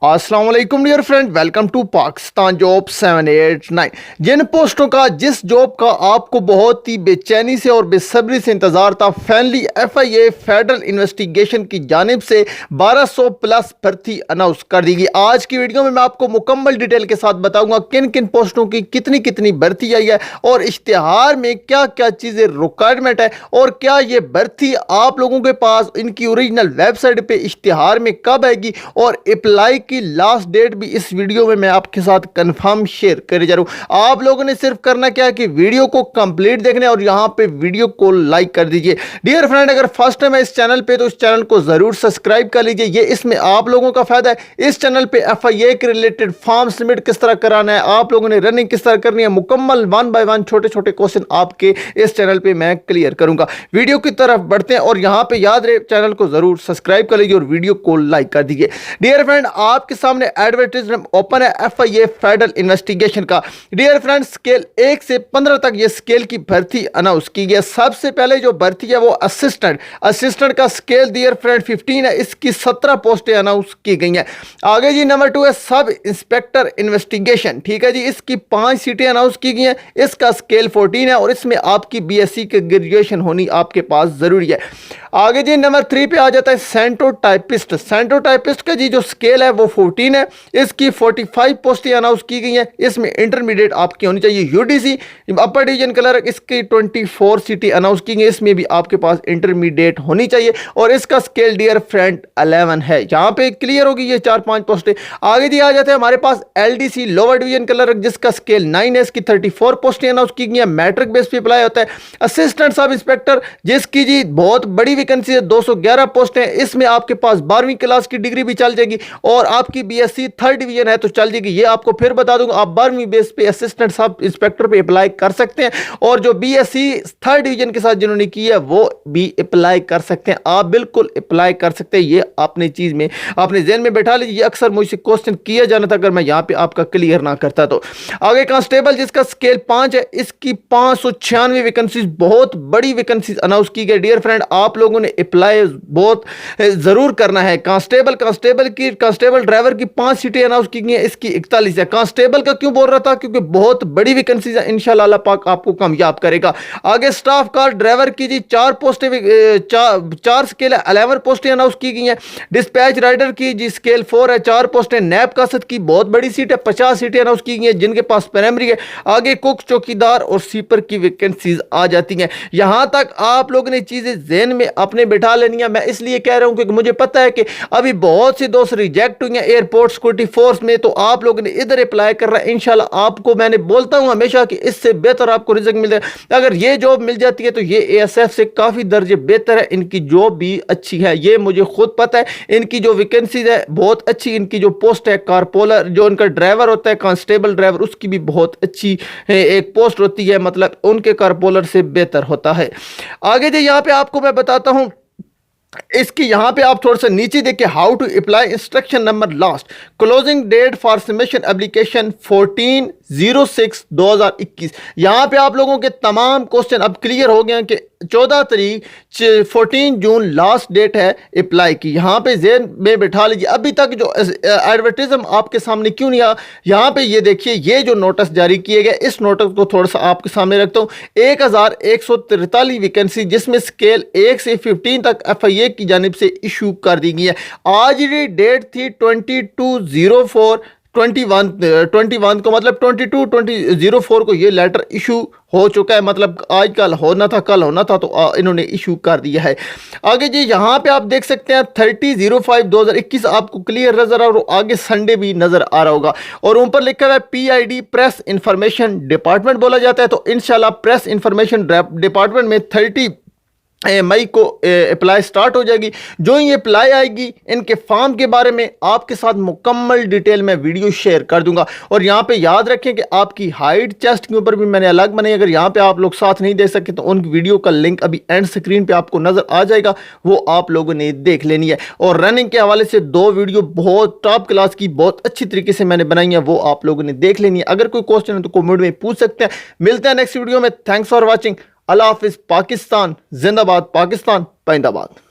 अस्सलाम वालेकुम dear friend, welcome to Pakistan job 789। जिन पोस्टों का जिस जॉब का आपको बहुत ही बेचैनी से और बेसब्री से इंतजार था, फाइनली FIA फेडरल इन्वेस्टिगेशन की जानिब से 1200 प्लस भर्ती अनाउंस कर दी गई। आज की वीडियो में मैं आपको मुकम्मल डिटेल के साथ बताऊंगा किन किन पोस्टों की कितनी कितनी भर्ती आई है और इश्तिहार में क्या क्या चीज़ें रिक्वायरमेंट है और क्या ये भर्ती आप लोगों के पास इनकी ओरिजिनल वेबसाइट पे इश्तिहार में कब आएगी और अप्लाई की लास्ट डेट भी इस वीडियो में मैं आपके साथ कंफर्म शेयर करे जा रहा हूं। आप लोगों ने सिर्फ करना क्या है कि वीडियो को कंप्लीट देखना है और यहां पे वीडियो को लाइक कर दीजिए। डियर फ्रेंड, अगर फर्स्ट टाइम है इस चैनल पे तो इस चैनल को जरूर सब्सक्राइब कर लीजिए। ये इसमें आप लोगों का फायदा है। इस चैनल पे FIA के रिलेटेड फॉर्म सबमिट किस तरह कराना है, आप लोगों ने रनिंग किस तरह करनी है, मुकम्मल 1 बाय 1 छोटे छोटे क्वेश्चन आपके इस चैनल पे मैं क्लियर करूंगा। वीडियो की तरफ बढ़ते हैं और यहां पे याद रहे चैनल को जरूर सब्सक्राइब कर लीजिए और वीडियो को लाइक कर दीजिए। डियर फ्रेंड, आपके सामने एडवर्टाइजमेंट ओपन है FIA फेडरल इन्वेस्टिगेशन का। डियर फ्रेंड, स्केल 1 से 15 तक ये स्केल की भर्ती अनाउंस की गई। सबसे पहले जो भर्ती है वो असिस्टेंट का स्केल डियर फ्रेंड 15 है, इसकी 17 पोस्टें अनाउंस की गई हैं। आगे जी नंबर 2 है सब इंस्पेक्टर इन्वेस्टिगेशन। ठीक है जी, इसकी 5 सीटें अनाउंस की गई हैं। इसका स्केल 14 है और इसमें आपकी BSc की ग्रेजुएशन होनी आपके पास जरूरी है। आगे जी नंबर 3 पे आ जाता है सेंटोटाइपिस्ट का जी जो स्केल है वो 14 है। इसकी 45 पोस्टें अनाउंस की गई हैं। इसमें इंटरमीडिएट आपकी होनी चाहिए UDC। अपर डिवीजन क्लर्क इसकी 24 सीटें अनाउंस की गई, इसमें भी आपके पास इंटरमीडिएट होनी चाहिए और इसका स्केल डियर फ्रेंड 11 है। यहाँ पे क्लियर होगी ये 4-5 पोस्टें। आगे जी आ जाते हैं हमारे पास LDC लोअर डिवीजन क्लर्क जिसका स्केल 9 है, इसकी 34 पोस्टें अनाउंस की गई हैं। मैट्रिक बेस पे अप्लाई होता है। असिस्टेंट सब इंस्पेक्टर जिसकी जी बहुत बड़ी वैकेंसी है, 211 पोस्ट है। इसमें आपके पास 12वीं क्लास की डिग्री भी चल जाएगी और आपकी BSc 3rd डिवीजन है तो चल जाएगी। ये आपको फिर बता दूंगा, आप 12वीं बेस पे असिस्टेंट सब इंस्पेक्टर पे अप्लाई कर सकते हैं और जो BSc 3rd डिवीजन के साथ जिन्होंने की है वो भी अप्लाई कर सकते हैं। आप बिल्कुल अप्लाई कर सकते हैं। ये अपनी चीज में अपने ज़हन में बैठा लीजिए। अक्सर मुझसे क्वेश्चन किया जाना था अगर मैं यहाँ पे आपका क्लियर ना करता तो। आगे कांस्टेबल जिसका स्केल 5 है, इसकी 596 वैकेंसीज, बहुत बड़ी वैकेंसीज अनाउंस की गई। डियर फ्रेंड, आप लोगों ने अप्लाई बहुत जरूर करना है। कांस्टेबल ड्राइवर की 5 सीटें अनाउंस की गई हैं, इसकी 41 है। कांस्टेबल का क्यों बोल रहा था, क्योंकि बहुत बड़ी वैकेंसीज है। इंशाल्लाह अल्लाह पाक आपको कामयाब करेगा। आगे स्टाफ कार ड्राइवर की जी 4 पोस्टें, 4 स्केल 11 पोस्टें अनाउंस की गई हैं। डिस्पैच राइडर की जी स्केल 4 है, 4 पोस्टें। नैब कासद की बहुत बड़ी सीट है, 50 सीटें अनाउंस की गई हैं जिनके पास प्राइमरी है। आगे कुक, चौकीदार और स्वीपर की वैकेंसीज आ जाती हैं। यहां तक आप लोगों ने चीजें ज़हन में अपने बिठा लेनी है। मैं इसलिए कह रहा हूं क्योंकि मुझे पता है कि अभी बहुत सी दोस्त रिजेक्ट हुई हैं एयरपोर्ट सिक्योरिटी फोर्स में, तो आप लोगों ने इधर अप्लाई कर रहा है। इंशाल्लाह आपको मैंने बोलता हूं हमेशा कि इससे बेहतर आपको रिजल्ट मिल जाए। अगर ये जॉब मिल जाती है तो ये ASF से काफी दर्जे बेहतर है। इनकी जॉब भी अच्छी है, ये मुझे खुद पता है। इनकी जो वैकेंसीज है बहुत अच्छी। इनकी जो पोस्ट है कारपोलर, जो इनका ड्राइवर होता है कांस्टेबल ड्राइवर, उसकी भी बहुत अच्छी एक पोस्ट होती है, मतलब उनके कारपोलर से बेहतर होता है। आगे जी यहाँ पे आपको मैं बताता हूं, इसकी यहां पे आप थोड़ा सा नीचे देखिए, how to apply instruction number last, closing date for submission application 14/06/2021। यहां पे आप लोगों के तमाम क्वेश्चन अब क्लियर हो गए हैं कि 14 तारीख 14 जून लास्ट डेट है अप्लाई की। यहां पे ज़हन में बैठा लीजिए। अभी तक जो एडवर्टाइजमेंट आपके सामने क्यों नहीं आया, यहां पे ये देखिए, ये जो नोटिस जारी किए गए, इस नोटिस को थोड़ा सा आपके सामने रखता हूं। 1143 वैकेंसी जिसमें स्केल 1 से 15 तक FIA की जानिब से इशू कर दी गई है। आज ये डेट थी 22/04/21 को, मतलब 22/20/04 को ये लेटर इशू हो चुका है। मतलब आज कल होना था, कल होना था, तो इन्होंने इशू कर दिया है। आगे जी यहाँ पे आप देख सकते हैं 30/05/2021 आपको क्लियर नजर आ रहा है। आगे संडे भी नजर आ रहा होगा और ऊपर लिखा हुआ है PID प्रेस इंफॉर्मेशन डिपार्टमेंट बोला जाता है। तो इंशाल्लाह प्रेस इंफॉर्मेशन डिपार्टमेंट में 30 मई को अप्लाई स्टार्ट हो जाएगी। जो ही अप्लाई आएगी इनके फॉर्म के बारे में आपके साथ मुकम्मल डिटेल में वीडियो शेयर कर दूंगा। और यहाँ पे याद रखें कि आपकी हाइट चेस्ट के ऊपर भी मैंने अलग बनाई। अगर यहाँ पे आप लोग साथ नहीं दे सके तो उन वीडियो का लिंक अभी एंड स्क्रीन पे आपको नजर आ जाएगा, वो आप लोगों ने देख लेनी है। और रनिंग के हवाले से 2 वीडियो बहुत टॉप क्लास की बहुत अच्छी तरीके से मैंने बनाई है, वो आप लोगों ने देख लेनी है। अगर कोई क्वेश्चन है तो कमेंट में पूछ सकते हैं। मिलते हैं नेक्स्ट वीडियो में। Thanks for watching. अल्लाह हाफिज। पाकिस्तान जिंदाबाद, पाकिस्तान पाइंदाबाद।